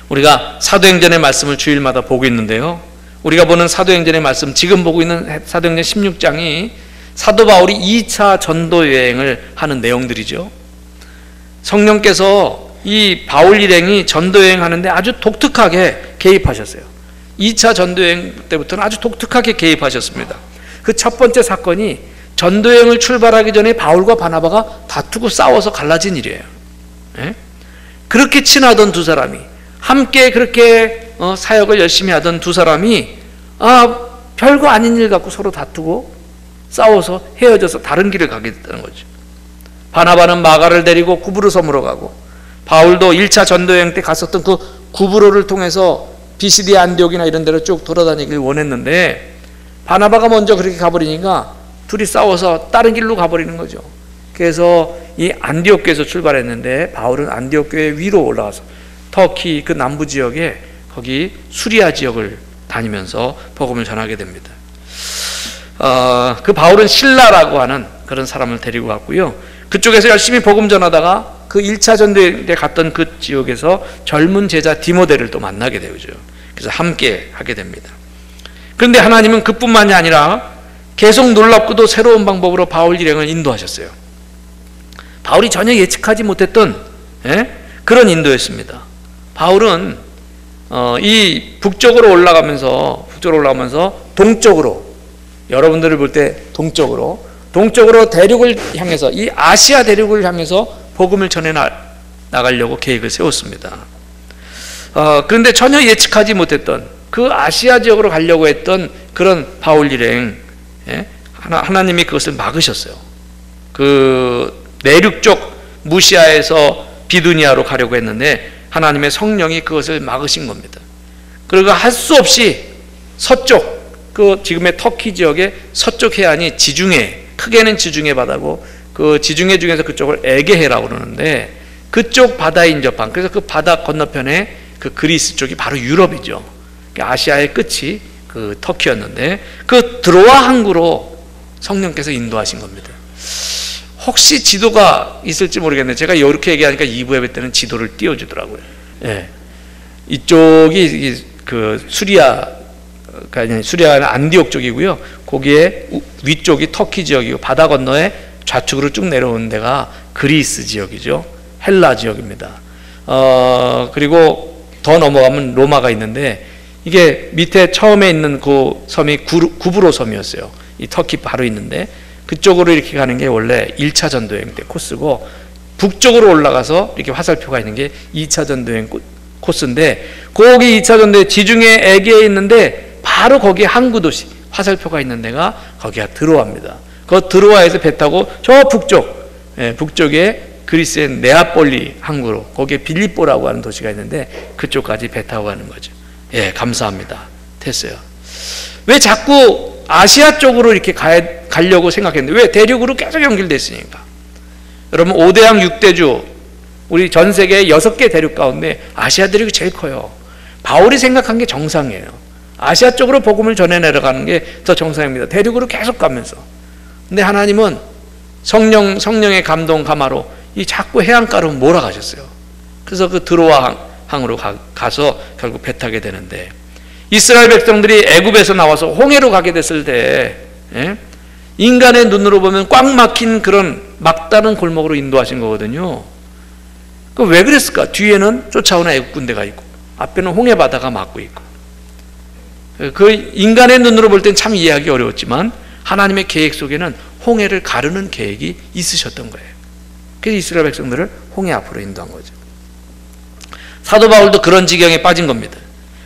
우리가 사도행전의 말씀을 주일마다 보고 있는데요, 우리가 보는 사도행전의 말씀, 지금 보고 있는 사도행전 16장이 사도 바울이 2차 전도 여행을 하는 내용들이죠. 성령께서 이 바울 일행이 전도 여행하는데 아주 독특하게 개입하셨어요. 2차 전도 여행 때부터는 아주 독특하게 개입하셨습니다. 그 첫 번째 사건이 전도 여행을 출발하기 전에 바울과 바나바가 다투고 싸워서 갈라진 일이에요. 예? 그렇게 친하던 두 사람이, 함께 그렇게 사역을 열심히 하던 두 사람이 별거 아닌 일 갖고 서로 다투고 싸워서 헤어져서 다른 길을 가게 됐다는 거죠. 바나바는 마가를 데리고 구브로 섬으로 가고, 바울도 1차 전도여행 때 갔었던 그 구브로를 통해서 비시디 안디옥이나 이런 데로 쭉 돌아다니길 원했는데, 바나바가 먼저 그렇게 가버리니까 둘이 싸워서 다른 길로 가버리는 거죠. 그래서 이 안디옥 교에서 출발했는데, 바울은 안디옥 교회 위로 올라가서 터키 그 남부 지역에 거기 수리아 지역을 다니면서 복음을 전하게 됩니다. 그 바울은 신라라고 하는 그런 사람을 데리고 갔고요, 그쪽에서 열심히 복음 전하다가 그 1차 전도에 갔던 그 지역에서 젊은 제자 디모데를 또 만나게 되죠. 그래서 함께 하게 됩니다. 그런데 하나님은 그뿐만이 아니라 계속 놀랍고도 새로운 방법으로 바울 일행을 인도하셨어요. 바울이 전혀 예측하지 못했던 그런 인도였습니다. 바울은 이 북쪽으로 올라가면서 동쪽으로, 여러분들을 볼 때 동쪽으로 대륙을 향해서, 이 아시아 대륙을 향해서 복음을 전해 나가려고 계획을 세웠습니다. 그런데 전혀 예측하지 못했던 그 아시아 지역으로 가려고 했던 그런 바울 일행, 하나님이 그것을 막으셨어요. 그 내륙 쪽 무시아에서 비두니아로 가려고 했는데 하나님의 성령이 그것을 막으신 겁니다. 그리고 할 수 없이 서쪽, 그 지금의 터키 지역의 서쪽 해안이 지중해, 크게는 지중해 바다고, 그 지중해 중에서 그쪽을 에게해라고 그러는데, 그쪽 바다에 인접한, 그래서 그 바다 건너편에 그 그리스 쪽이 바로 유럽이죠. 아시아의 끝이 그 터키였는데, 그 드로아 항구로 성령께서 인도하신 겁니다. 혹시 지도가 있을지 모르겠는데, 제가 이렇게 얘기하니까 2부 예배 때는 지도를 띄워주더라고요. 예. 이쪽이 그 수리아가 수리아는 안디옥 쪽이고요, 거기에 위쪽이 터키 지역이고, 바다 건너에 좌측으로 쭉 내려오는 데가 그리스 지역이죠. 헬라 지역입니다. 그리고 더 넘어가면 로마가 있는데, 이게 밑에 처음에 있는 그 섬이 구브로 섬이었어요. 이 터키 바로 있는데, 그쪽으로 이렇게 가는 게 원래 1차 전도여행 때 코스고, 북쪽으로 올라가서 이렇게 화살표가 있는 게 2차 전도여행 코스인데, 거기 2차 전도에 지중해 에게에 있는데 바로 거기에 항구 도시 화살표가 있는 데가 거기가 드로아입니다. 그 드로아에서 배 타고 저 북쪽에 그리스의 네아폴리 항구로, 거기에 빌립보라고 하는 도시가 있는데 그쪽까지 배 타고 가는 거죠. 예, 감사합니다. 됐어요. 왜 자꾸 아시아 쪽으로 이렇게 가려고 생각했는데, 왜? 대륙으로 계속 연결됐으니까. 여러분, 5대양 6대주, 우리 전 세계 6개 대륙 가운데 아시아 대륙이 제일 커요. 바울이 생각한 게 정상이에요. 아시아 쪽으로 복음을 전해 내려가는 게 더 정상입니다. 대륙으로 계속 가면서. 근데 하나님은 성령의 감동 감화로 이 자꾸 해안가로 몰아가셨어요. 그래서 그 드로아 항으로 가서 결국 배 타게 되는데, 이스라엘 백성들이 애굽에서 나와서 홍해로 가게 됐을 때, 인간의 눈으로 보면 꽉 막힌 그런 막다른 골목으로 인도하신 거거든요. 그 왜 그랬을까? 뒤에는 쫓아오는 애국 군대가 있고 앞에는 홍해 바다가 막고 있고, 그 인간의 눈으로 볼 땐 참 이해하기 어려웠지만 하나님의 계획 속에는 홍해를 가르는 계획이 있으셨던 거예요. 그래서 이스라엘 백성들을 홍해 앞으로 인도한 거죠. 사도 바울도 그런 지경에 빠진 겁니다.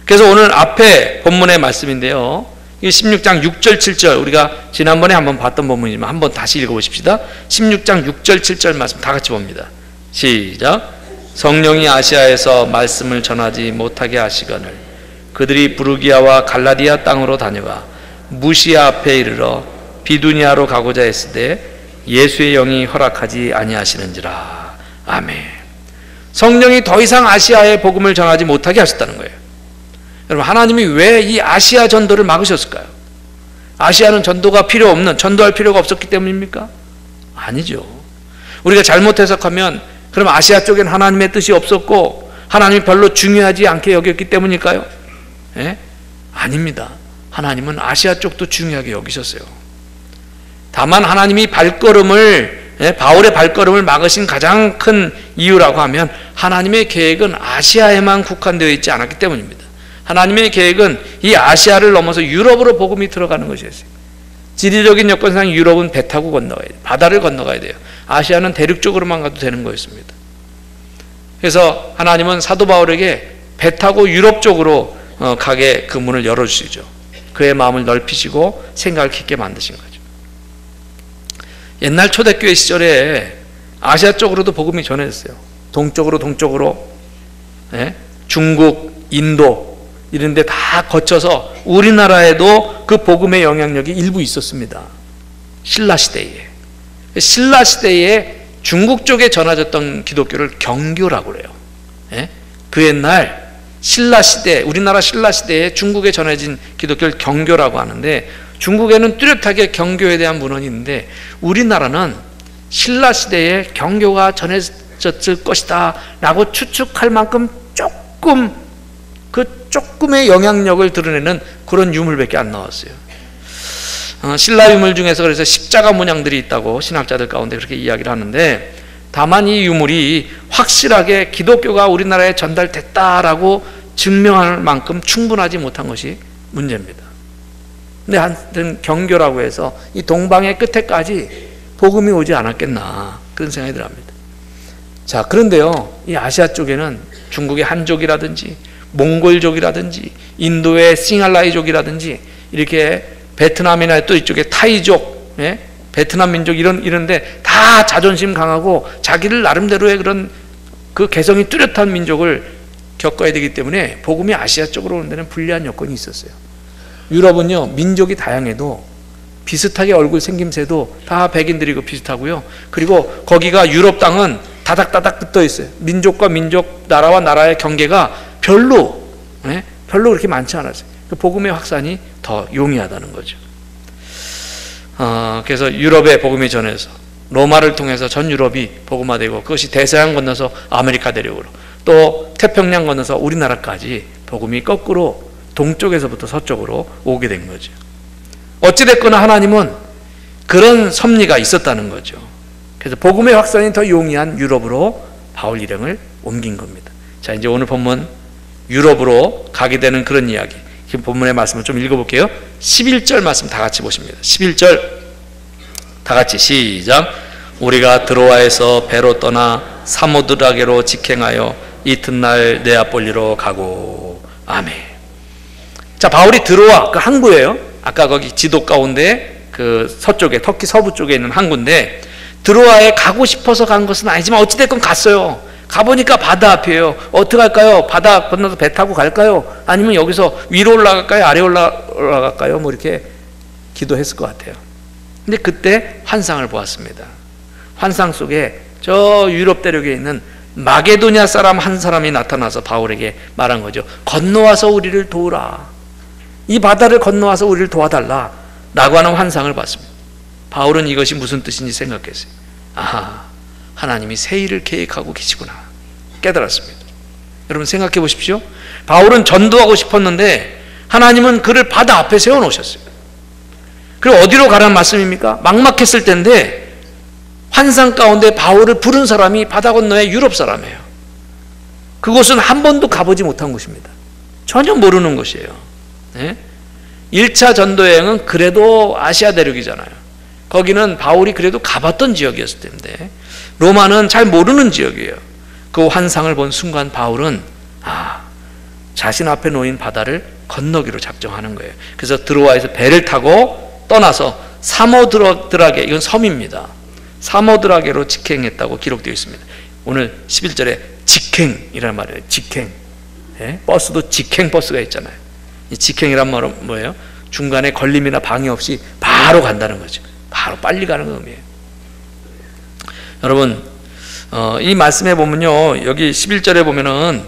그래서 오늘 앞에 본문의 말씀인데요, 16장 6절 7절, 우리가 지난번에 한번 봤던 본문이지만 한번 다시 읽어보십시다. 16장 6절 7절 말씀 다 같이 봅니다. 시작. 성령이 아시아에서 말씀을 전하지 못하게 하시거늘 그들이 부르기아와 갈라디아 땅으로 다녀가 무시아 앞에 이르러 비두니아로 가고자 했을 때 예수의 영이 허락하지 아니하시는지라. 아멘. 성령이 더 이상 아시아에 복음을 전하지 못하게 하셨다는 거예요. 여러분, 하나님이 왜 이 아시아 전도를 막으셨을까요? 아시아는 전도가 필요 없는, 전도할 필요가 없었기 때문입니까? 아니죠. 우리가 잘못 해석하면 그럼 아시아 쪽엔 하나님의 뜻이 없었고 하나님이 별로 중요하지 않게 여겼기 때문일까요? 예? 아닙니다. 하나님은 아시아 쪽도 중요하게 여기셨어요. 다만 하나님이 바울의 발걸음을 막으신 가장 큰 이유라고 하면 하나님의 계획은 아시아에만 국한되어 있지 않았기 때문입니다. 하나님의 계획은 이 아시아를 넘어서 유럽으로 복음이 들어가는 것이었어요. 지리적인 여건상 유럽은 배 타고 건너가야 돼요. 바다를 건너가야 돼요. 아시아는 대륙 쪽으로만 가도 되는 거였습니다. 그래서 하나님은 사도 바울에게 배 타고 유럽 쪽으로 가게 그 문을 열어주시죠. 그의 마음을 넓히시고 생각을 깊게 만드신 거죠. 옛날 초대교회 시절에 아시아 쪽으로도 복음이 전해졌어요. 동쪽으로 예? 중국, 인도 이런 데 다 거쳐서 우리나라에도 그 복음의 영향력이 일부 있었습니다. 신라 시대에 중국 쪽에 전해졌던 기독교를 경교라고 그래요. 예? 그 옛날 우리나라 신라 시대에 중국에 전해진 기독교를 경교라고 하는데, 중국에는 뚜렷하게 경교에 대한 문헌이 있는데 우리나라는 신라 시대에 경교가 전해졌을 것이다 라고 추측할 만큼 조금의 영향력을 드러내는 그런 유물밖에 안 나왔어요. 신라 유물 중에서 그래서 십자가 문양들이 있다고 신학자들 가운데 그렇게 이야기를 하는데, 다만 이 유물이 확실하게 기독교가 우리나라에 전달됐다라고 증명할 만큼 충분하지 못한 것이 문제입니다. 근데 하여튼 경교라고 해서 이 동방의 끝에까지 복음이 오지 않았겠나 그런 생각이 들합니다. 자, 그런데요, 이 아시아 쪽에는 중국의 한족이라든지 몽골족이라든지 인도의 싱할라이족이라든지 이렇게 베트남이나 또 이쪽에 타이족, 예? 베트남 민족 이런데 다 자존심 강하고 자기를 나름대로의 그런 그 개성이 뚜렷한 민족을 겪어야 되기 때문에 복음이 아시아 쪽으로 오는 데는 불리한 여건이 있었어요. 유럽은요, 민족이 다양해도 비슷하게 얼굴 생김새도 다 백인들이고 비슷하고요. 그리고 거기가 유럽 땅은 다닥다닥 붙어 있어요. 민족과 민족, 나라와 나라의 경계가 별로 그렇게 많지 않았어요. 그 복음의 확산이 더 용이하다는 거죠. 그래서 유럽에 복음이 전해서 로마를 통해서 전 유럽이 복음화되고, 그것이 대서양 건너서 아메리카 대륙으로, 또 태평양 건너서 우리나라까지 복음이 거꾸로 동쪽에서부터 서쪽으로 오게 된 거죠. 어찌됐거나 하나님은 그런 섭리가 있었다는 거죠. 그래서 복음의 확산이 더 용이한 유럽으로 바울 일행을 옮긴 겁니다. 자, 이제 오늘 본문 유럽으로 가게 되는 그런 이야기, 지금 본문의 말씀을 좀 읽어볼게요. 11절 말씀 다 같이 보십니다. 11절 다 같이 시작. 우리가 드로아에서 배로 떠나 사모드라게로 직행하여 이튿날 네아폴리로 가고. 아멘. 자, 바울이 드로아, 그 항구예요. 아까 거기 지도 가운데 그 서쪽에, 터키 서부 쪽에 있는 항구인데, 드로아에 가고 싶어서 간 것은 아니지만 어찌됐건 갔어요. 가보니까 바다 앞이에요. 어떻게 할까요? 바다 건너서 배 타고 갈까요? 아니면 여기서 위로 올라갈까요? 아래 올라갈까요? 뭐 이렇게 기도했을 것 같아요. 근데 그때 환상을 보았습니다. 환상 속에 저 유럽 대륙에 있는 마게도냐 사람 한 사람이 나타나서 바울에게 말한 거죠. 건너와서 우리를 도우라. 이 바다를 건너와서 우리를 도와달라 라고 하는 환상을 봤습니다. 바울은 이것이 무슨 뜻인지 생각했어요. 아하, 하나님이 새 일을 계획하고 계시구나 깨달았습니다. 여러분 생각해 보십시오. 바울은 전도하고 싶었는데 하나님은 그를 바다 앞에 세워놓으셨어요. 그리고 어디로 가라는 말씀입니까? 막막했을 때인데 환상 가운데 바울을 부른 사람이 바다 건너의 유럽 사람이에요. 그곳은 한 번도 가보지 못한 곳입니다. 전혀 모르는 곳이에요. 네? 1차 전도여행은 그래도 아시아 대륙이잖아요. 거기는 바울이 그래도 가봤던 지역이었을 텐데 로마는 잘 모르는 지역이에요. 그 환상을 본 순간 바울은 자신 앞에 놓인 바다를 건너기로 작정하는 거예요. 그래서 드로아에서 배를 타고 떠나서 사모드라게, 이건 섬입니다. 사모드라게로 직행했다고 기록되어 있습니다. 오늘 11절에 직행이라는 말이에요. 직행. 예? 버스도 직행 버스가 있잖아요. 이 직행이란 말은 뭐예요? 중간에 걸림이나 방해 없이 바로 간다는 거죠. 바로 빨리 가는 의미예요. 여러분, 이 말씀에 보면요, 여기 11절에 보면은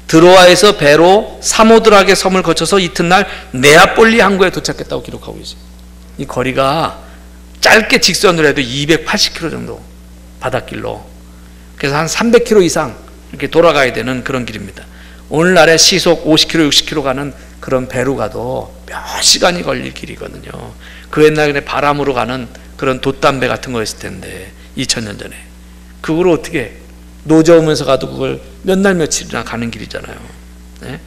드로아에서 배로 사모드라게 섬을 거쳐서 이튿날 네아폴리 항구에 도착했다고 기록하고 있어요. 이 거리가 짧게 직선으로 해도 280km 정도 바닷길로, 그래서 한 300km 이상 이렇게 돌아가야 되는 그런 길입니다. 오늘날에 시속 50km, 60km 가는 그런 배로 가도 몇 시간이 걸릴 길이거든요. 그 옛날에 바람으로 가는 그런 돛담배 같은 거였을 텐데 2000년 전에 그걸 어떻게 노저으면서 가도 그걸 몇 날 며칠이나 가는 길이잖아요. 네?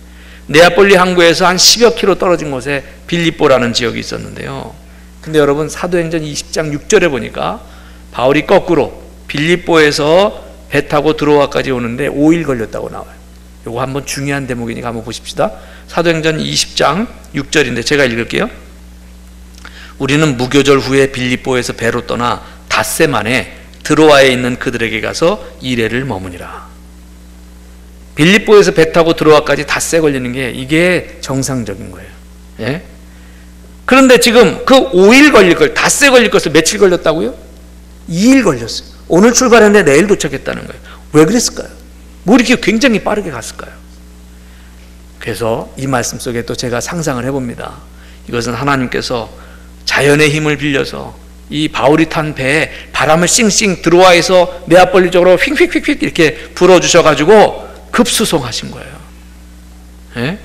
네아폴리 항구에서 한 10여 킬로 떨어진 곳에 빌립보라는 지역이 있었는데요. 근데 여러분 사도행전 20장 6절에 보니까 바울이 거꾸로 빌립보에서 배 타고 드로아까지 오는데 5일 걸렸다고 나와요. 이거 한번 중요한 대목이니까 한번 보십시다. 사도행전 20장 6절인데 제가 읽을게요. 우리는 무교절 후에 빌립보에서 배로 떠나 닷새 만에 드로아에 있는 그들에게 가서 이레를 머무니라. 빌립보에서 배 타고 드로아까지 닷새 걸리는 게 이게 정상적인 거예요. 예? 그런데 지금 그 5일 걸릴 걸, 닷새 걸릴 것을 며칠 걸렸다고요? 2일 걸렸어요. 오늘 출발했는데 내일 도착했다는 거예요. 왜 그랬을까요? 뭐 이렇게 굉장히 빠르게 갔을까요? 그래서 이 말씀 속에 또 제가 상상을 해봅니다. 이것은 하나님께서 자연의 힘을 빌려서 이 바울이 탄 배에 바람을 싱싱 드로아에서 네아폴리 쪽으로 휙휙휙휙 이렇게 불어주셔가지고 급수송하신 거예요. 예?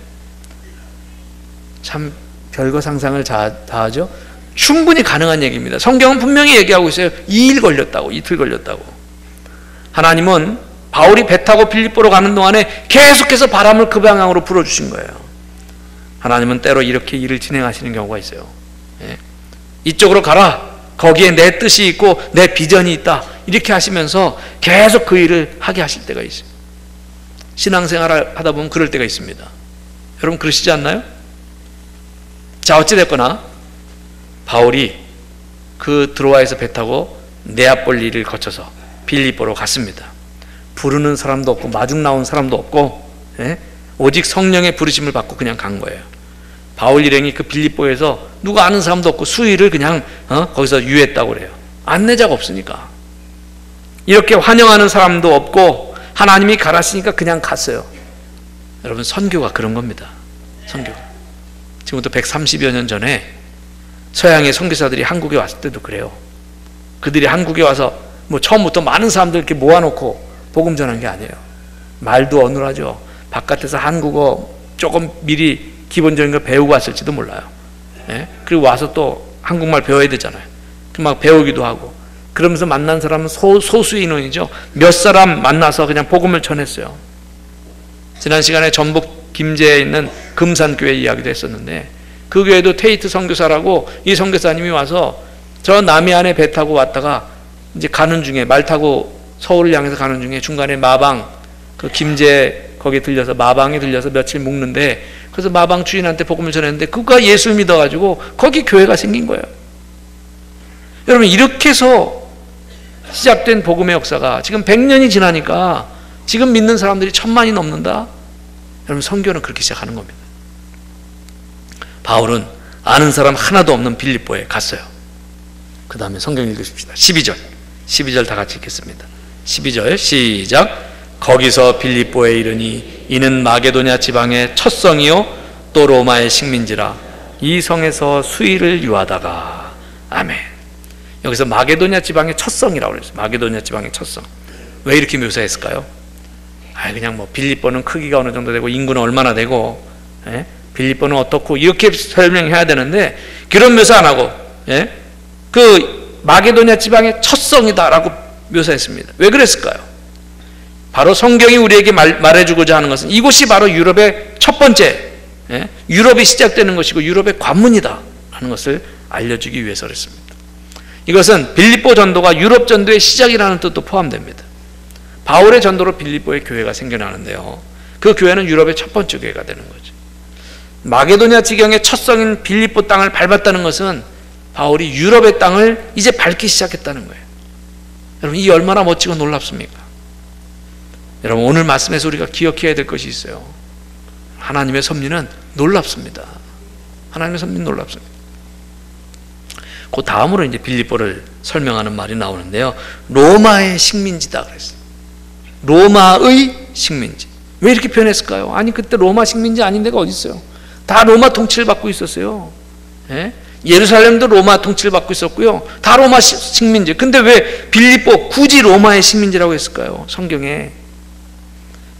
참 별거 상상을 다 하죠. 충분히 가능한 얘기입니다. 성경은 분명히 얘기하고 있어요. 2일 걸렸다고, 이틀 걸렸다고. 하나님은 바울이 배 타고 빌립보로 가는 동안에 계속해서 바람을 그 방향으로 불어주신 거예요. 하나님은 때로 이렇게 일을 진행하시는 경우가 있어요. 예? 이쪽으로 가라. 거기에 내 뜻이 있고 내 비전이 있다. 이렇게 하시면서 계속 그 일을 하게 하실 때가 있어요. 신앙생활을 하다 보면 그럴 때가 있습니다. 여러분 그러시지 않나요? 자, 어찌됐거나 바울이 그 드로아에서 배 타고 네아폴리를 거쳐서 빌립보로 갔습니다. 부르는 사람도 없고 마중 나온 사람도 없고, 예? 오직 성령의 부르심을 받고 그냥 간 거예요. 바울 일행이 그 빌립보에서 누가 아는 사람도 없고 수일을 그냥 거기서 유했다고 그래요. 안내자가 없으니까. 이렇게 환영하는 사람도 없고 하나님이 가라시니까 그냥 갔어요. 여러분 선교가 그런 겁니다. 선교가. 지금부터 130여 년 전에 서양의 선교사들이 한국에 왔을 때도 그래요. 그들이 한국에 와서 뭐 처음부터 많은 사람들 이렇게 모아놓고 복음 전한 게 아니에요. 말도 어눌하죠. 바깥에서 한국어 조금 미리 기본적인 걸 배우고 왔을지도 몰라요. 예? 그리고 와서 또 한국말 배워야 되잖아요. 막 배우기도 하고. 그러면서 만난 사람은 소수의 인원이죠. 몇 사람 만나서 그냥 복음을 전했어요. 지난 시간에 전북 김제에 있는 금산교회 이야기도 했었는데 그 교회도 테이트 선교사라고 이 선교사님이 와서 저 남해안에 배 타고 왔다가 이제 가는 중에 말 타고 서울을 향해서 가는 중에 중간에 마방 그 김제 거기 들려서 마방에 들려서 며칠 묵는데 그래서 마방 주인한테 복음을 전했는데 그가 예수 믿어가지고 거기 교회가 생긴 거예요. 여러분 이렇게 해서 시작된 복음의 역사가 지금 100년이 지나니까 지금 믿는 사람들이 1000만이 넘는다. 여러분 선교는 그렇게 시작하는 겁니다. 바울은 아는 사람 하나도 없는 빌립보에 갔어요. 그 다음에 성경 읽으십시다. 12절 다 같이 읽겠습니다. 12절 시작. 거기서 빌립보에 이르니 이는 마게도냐 지방의 첫 성이요 또 로마의 식민지라. 이 성에서 수일을 유하다가. 아멘. 여기서 마게도냐 지방의 첫 성이라고 그랬어요. 마게도냐 지방의 첫 성. 왜 이렇게 묘사했을까요? 그냥 뭐 빌립보는 크기가 어느 정도 되고 인구는 얼마나 되고, 예? 빌립보는 어떻고 이렇게 설명해야 되는데 그런 묘사 안 하고, 예? 그 마게도냐 지방의 첫 성이다라고 묘사했습니다. 왜 그랬을까요? 바로 성경이 우리에게 말해주고자 하는 것은 이곳이 바로 유럽의 첫 번째, 예? 유럽이 시작되는 것이고 유럽의 관문이다 하는 것을 알려주기 위해서 그랬습니다. 이것은 빌립보 전도가 유럽 전도의 시작이라는 뜻도 포함됩니다. 바울의 전도로 빌립보의 교회가 생겨나는데요. 그 교회는 유럽의 첫 번째 교회가 되는 거죠. 마게도냐 지경의 첫 성인 빌립보 땅을 밟았다는 것은 바울이 유럽의 땅을 이제 밟기 시작했다는 거예요. 여러분 이 얼마나 멋지고 놀랍습니까? 여러분 오늘 말씀에서 우리가 기억해야 될 것이 있어요. 하나님의 섭리는 놀랍습니다. 하나님의 섭리는 놀랍습니다. 그 다음으로 이제 빌립보를 설명하는 말이 나오는데요. 로마의 식민지다 그랬어요. 로마의 식민지. 왜 이렇게 표현했을까요? 아니 그때 로마 식민지 아닌 데가 어디 있어요? 다 로마 통치를 받고 있었어요. 예? 예루살렘도 로마 통치를 받고 있었고요. 다 로마 식민지. 근데 왜 빌립보 굳이 로마의 식민지라고 했을까요? 성경에.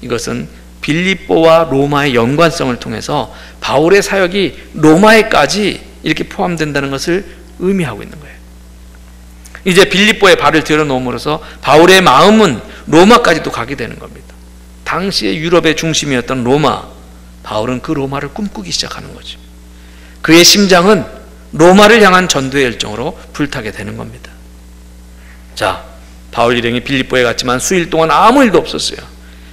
이것은 빌립보와 로마의 연관성을 통해서 바울의 사역이 로마에까지 이렇게 포함된다는 것을 의미하고 있는 거예요. 이제 빌립보에 발을 들여놓음으로써 바울의 마음은 로마까지도 가게 되는 겁니다. 당시의 유럽의 중심이었던 로마, 바울은 그 로마를 꿈꾸기 시작하는 거죠. 그의 심장은 로마를 향한 전도의 열정으로 불타게 되는 겁니다. 자, 바울 일행이 빌립보에 갔지만 수일 동안 아무 일도 없었어요.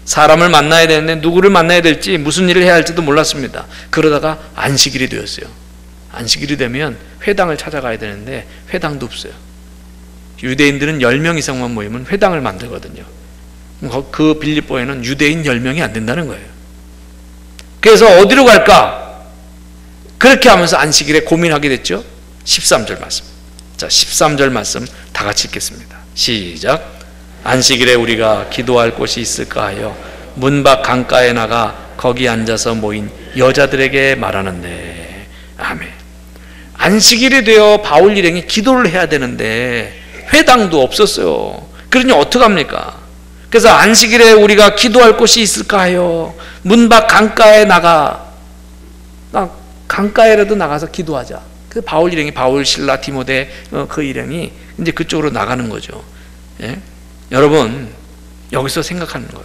사람을 만나야 되는데 누구를 만나야 될지, 무슨 일을 해야 할지도 몰랐습니다. 그러다가 안식일이 되었어요. 안식일이 되면 회당을 찾아가야 되는데 회당도 없어요. 유대인들은 10명 이상만 모이면 회당을 만들거든요. 그 빌립보에는 유대인 10명이 안 된다는 거예요. 그래서 어디로 갈까? 그렇게 하면서 안식일에 고민하게 됐죠. 13절 말씀. 자, 13절 말씀 다 같이 읽겠습니다. 시작. 안식일에 우리가 기도할 곳이 있을까 하여 문 밖 강가에 나가 거기 앉아서 모인 여자들에게 말하는데. 아멘. 안식일이 되어 바울 일행이 기도를 해야 되는데 회당도 없었어요. 그러니 어떡합니까? 그래서 안식일에 우리가 기도할 곳이 있을까 하여 문 밖 강가에 나가, 강가에라도 나가서 기도하자. 그 바울 일행이, 바울, 실라, 디모데 그 일행이 이제 그쪽으로 나가는 거죠. 예? 여러분, 여기서 생각하는 것,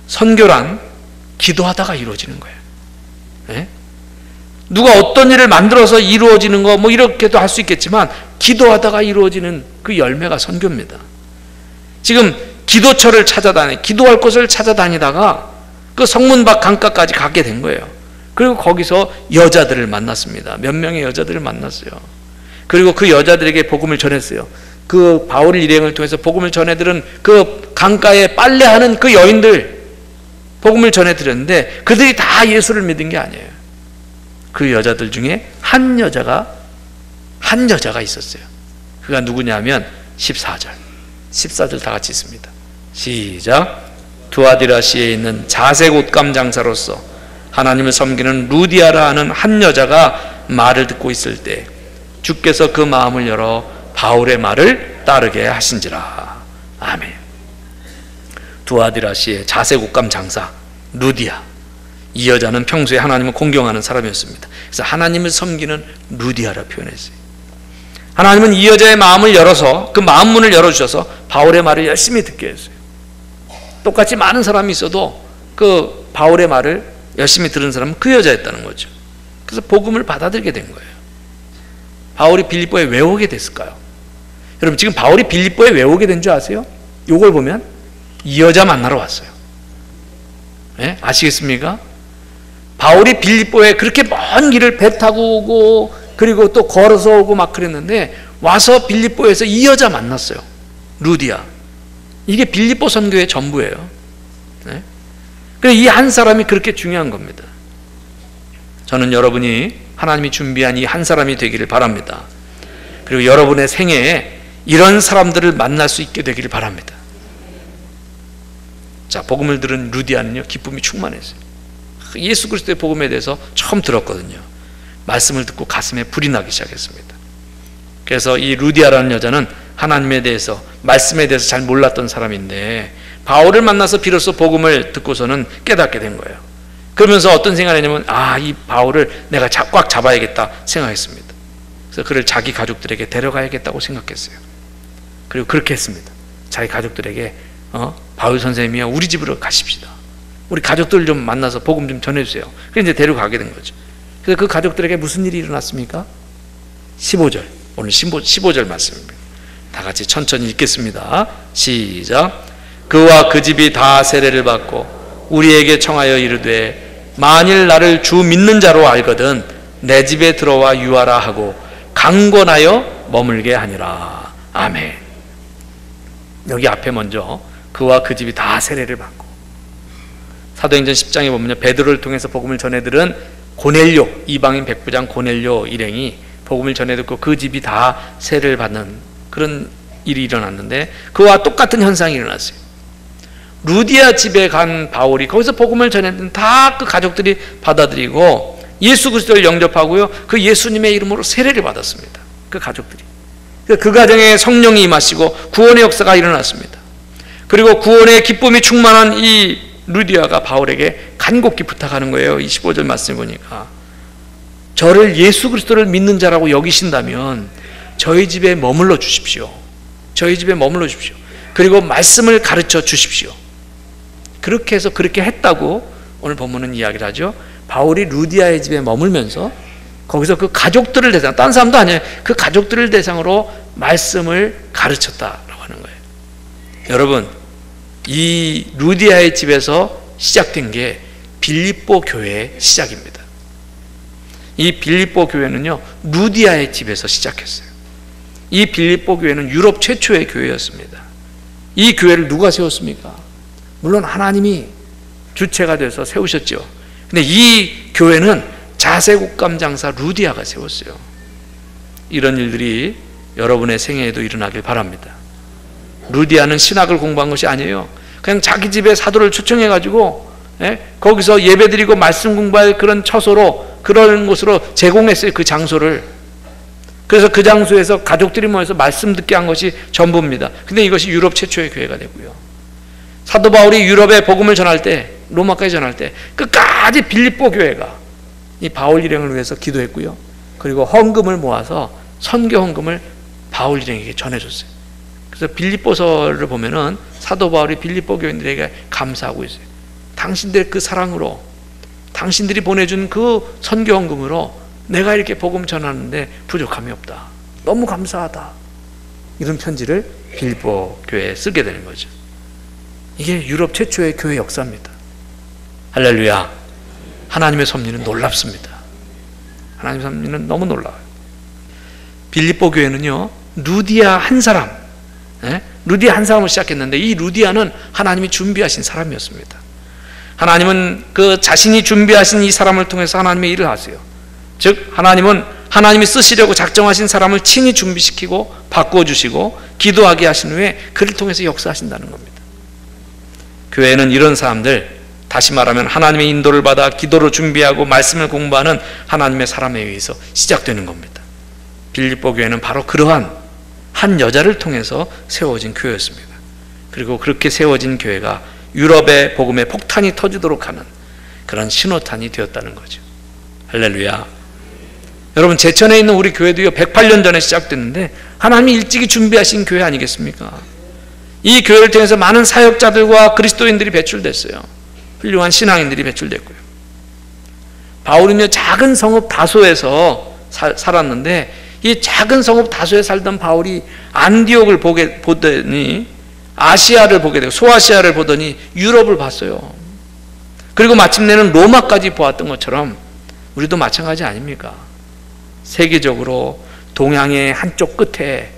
선교란 기도하다가 이루어지는 거예요. 예? 누가 어떤 일을 만들어서 이루어지는 거 뭐 이렇게도 할 수 있겠지만 기도하다가 이루어지는 그 열매가 선교입니다. 지금 기도처를 찾아다니, 기도할 곳을 찾아다니다가 그 성문 밖 강가까지 가게 된 거예요. 그리고 거기서 여자들을 만났습니다. 몇 명의 여자들을 만났어요. 그리고 그 여자들에게 복음을 전했어요. 그 바울 일행을 통해서 복음을 전해들은 그 강가에 빨래하는 그 여인들 복음을 전해드렸는데 그들이 다 예수를 믿은 게 아니에요. 그 여자들 중에 한 여자가 있었어요. 그가 누구냐면 14절 다 같이 있습니다. 시작. 두아디라시에 있는 자색 옷감 장사로서 하나님을 섬기는 루디아라 하는 한 여자가 말을 듣고 있을 때 주께서 그 마음을 열어 바울의 말을 따르게 하신지라. 아멘. 두아디라시의 자색 옷감 장사 루디아, 이 여자는 평소에 하나님을 공경하는 사람이었습니다. 그래서 하나님을 섬기는 루디아라 표현했어요. 하나님은 이 여자의 마음을 열어서, 그 마음 문을 열어주셔서 바울의 말을 열심히 듣게 했어요. 똑같이 많은 사람이 있어도 그 바울의 말을 열심히 들은 사람은 그 여자였다는 거죠. 그래서 복음을 받아들이게 된 거예요. 바울이 빌립보에 왜 오게 됐을까요? 여러분, 지금 바울이 빌립보에 왜 오게 된 줄 아세요? 요걸 보면 이 여자 만나러 왔어요. 네? 아시겠습니까? 바울이 빌립보에 그렇게 먼 길을 배 타고 오고 그리고 또 걸어서 오고 막 그랬는데 와서 빌립보에서 이 여자 만났어요. 루디아. 이게 빌립보 선교의 전부예요. 네? 이 한 사람이 그렇게 중요한 겁니다. 저는 여러분이 하나님이 준비한 이 한 사람이 되기를 바랍니다. 그리고 여러분의 생애에 이런 사람들을 만날 수 있게 되기를 바랍니다. 자, 복음을 들은 루디아는요, 기쁨이 충만했어요. 예수 그리스도의 복음에 대해서 처음 들었거든요. 말씀을 듣고 가슴에 불이 나기 시작했습니다. 그래서 이 루디아라는 여자는 하나님에 대해서, 말씀에 대해서 잘 몰랐던 사람인데 바울을 만나서 비로소 복음을 듣고서는 깨닫게 된 거예요. 그러면서 어떤 생각을 했냐면, 이 바울을 내가 꽉 잡아야겠다 생각했습니다. 그래서 그를 자기 가족들에게 데려가야겠다고 생각했어요. 그리고 그렇게 했습니다. 자기 가족들에게 바울 선생님이요, 우리 집으로 가십시다. 우리 가족들 좀 만나서 복음 좀 전해주세요. 그래서 이제 데려가게 된 거죠. 그래서 그 가족들에게 무슨 일이 일어났습니까? 15절, 오늘 15절 말씀입니다. 다 같이 천천히 읽겠습니다. 시작. 그와 그 집이 다 세례를 받고 우리에게 청하여 이르되 만일 나를 주 믿는 자로 알거든 내 집에 들어와 유하라 하고 강권하여 머물게 하니라. 아멘. 여기 앞에 먼저 그와 그 집이 다 세례를 받고, 사도행전 10장에 보면요, 베드로를 통해서 복음을 전해들은 고넬료, 이방인 백부장 고넬료 일행이 복음을 전해듣고 그 집이 다 세례를 받는 그런 일이 일어났는데 그와 똑같은 현상이 일어났어요. 루디아 집에 간 바울이 거기서 복음을 전했던 다 그 가족들이 받아들이고 예수 그리스도를 영접하고요, 그 예수님의 이름으로 세례를 받았습니다. 그 가족들이. 그 가정에 성령이 임하시고 구원의 역사가 일어났습니다. 그리고 구원의 기쁨이 충만한 이 루디아가 바울에게 간곡히 부탁하는 거예요. 25절 말씀을 보니까 저를 예수 그리스도를 믿는 자라고 여기신다면 저희 집에 머물러 주십시오. 저희 집에 머물러 주십시오. 그리고 말씀을 가르쳐 주십시오. 그렇게 해서 그렇게 했다고 오늘 본문은 이야기를 하죠. 바울이 루디아의 집에 머물면서 거기서 그 가족들을 대상, 딴 사람도 아니에요. 그 가족들을 대상으로 말씀을 가르쳤다라고 하는 거예요. 여러분, 이 루디아의 집에서 시작된 게 빌립보 교회의 시작입니다. 이 빌립보 교회는요, 루디아의 집에서 시작했어요. 이 빌립보 교회는 유럽 최초의 교회였습니다. 이 교회를 누가 세웠습니까? 물론 하나님이 주체가 돼서 세우셨죠. 근데 이 교회는 자세곡감 장사 루디아가 세웠어요. 이런 일들이 여러분의 생애에도 일어나길 바랍니다. 루디아는 신학을 공부한 것이 아니에요. 그냥 자기 집에 사도를 초청해가지고 거기서 예배드리고 말씀 공부할 그런 처소로, 그런 곳으로 제공했어요. 그 장소를. 그래서 그 장소에서 가족들이 모여서 말씀 듣게 한 것이 전부입니다. 근데 이것이 유럽 최초의 교회가 되고요. 사도 바울이 유럽에 복음을 전할 때, 로마까지 전할 때 끝까지 빌립보 교회가 이 바울 일행을 위해서 기도했고요. 그리고 헌금을 모아서 선교 헌금을 바울 일행에게 전해줬어요. 그래서 빌립보서를 보면은 사도 바울이 빌립보 교인들에게 감사하고 있어요. 당신들 그 사랑으로, 당신들이 보내준 그 선교 헌금으로 내가 이렇게 복음 전하는데 부족함이 없다. 너무 감사하다. 이런 편지를 빌립보 교회에 쓰게 되는 거죠. 이게 유럽 최초의 교회 역사입니다. 할렐루야. 하나님의 섭리는 놀랍습니다. 하나님의 섭리는 너무 놀라워요. 빌립보 교회는요, 루디아 한 사람, 루디아 한 사람으로 시작했는데 이 루디아는 하나님이 준비하신 사람이었습니다. 하나님은 그 자신이 준비하신 이 사람을 통해서 하나님의 일을 하세요. 즉 하나님은 하나님이 쓰시려고 작정하신 사람을 친히 준비시키고 바꿔주시고 기도하게 하신 후에 그를 통해서 역사하신다는 겁니다. 교회는 이런 사람들, 다시 말하면 하나님의 인도를 받아 기도로 준비하고 말씀을 공부하는 하나님의 사람에 의해서 시작되는 겁니다. 빌립보 교회는 바로 그러한 한 여자를 통해서 세워진 교회였습니다. 그리고 그렇게 세워진 교회가 유럽의 복음의 폭탄이 터지도록 하는 그런 신호탄이 되었다는 거죠. 할렐루야. 여러분, 제천에 있는 우리 교회도요, 108년 전에 시작됐는데 하나님이 일찍이 준비하신 교회 아니겠습니까? 이 교회를 통해서 많은 사역자들과 그리스도인들이 배출됐어요. 훌륭한 신앙인들이 배출됐고요. 바울은요, 작은 성읍 다소에서 살았는데 이 작은 성읍 다소에 살던 바울이 안디옥을 보더니 아시아를 보게 되고 소아시아를 보더니 유럽을 봤어요. 그리고 마침내는 로마까지 보았던 것처럼 우리도 마찬가지 아닙니까? 세계적으로 동양의 한쪽 끝에,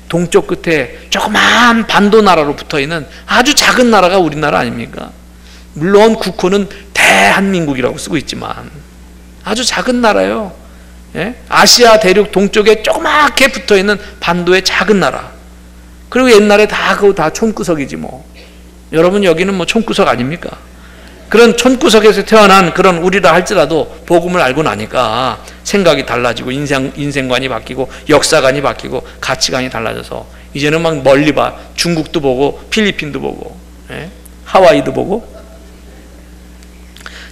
동쪽 끝에 조그마한 반도 나라로 붙어있는 아주 작은 나라가 우리나라 아닙니까? 물론 국호는 대한민국이라고 쓰고 있지만 아주 작은 나라예요. 아시아 대륙 동쪽에 조그맣게 붙어있는 반도의 작은 나라. 그리고 옛날에 그거 다 촌구석이지 뭐. 여러분, 여기는 뭐 촌구석 아닙니까? 그런 촌구석에서 태어난 그런 우리라 할지라도 복음을 알고 나니까 생각이 달라지고 인생관이 바뀌고 역사관이 바뀌고 가치관이 달라져서 이제는 막 멀리 봐. 중국도 보고 필리핀도 보고 하와이도 보고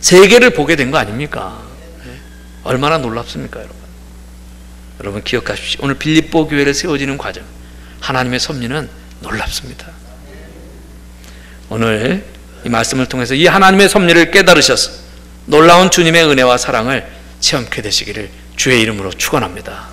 세계를 보게 된 거 아닙니까? 얼마나 놀랍습니까, 여러분? 여러분 기억하십시오. 오늘 빌립보 교회를 세워지는 과정, 하나님의 섭리는 놀랍습니다. 오늘 이 말씀을 통해서 이 하나님의 섭리를 깨달으셔서 놀라운 주님의 은혜와 사랑을 체험케 되시기를 주의 이름으로 축원합니다.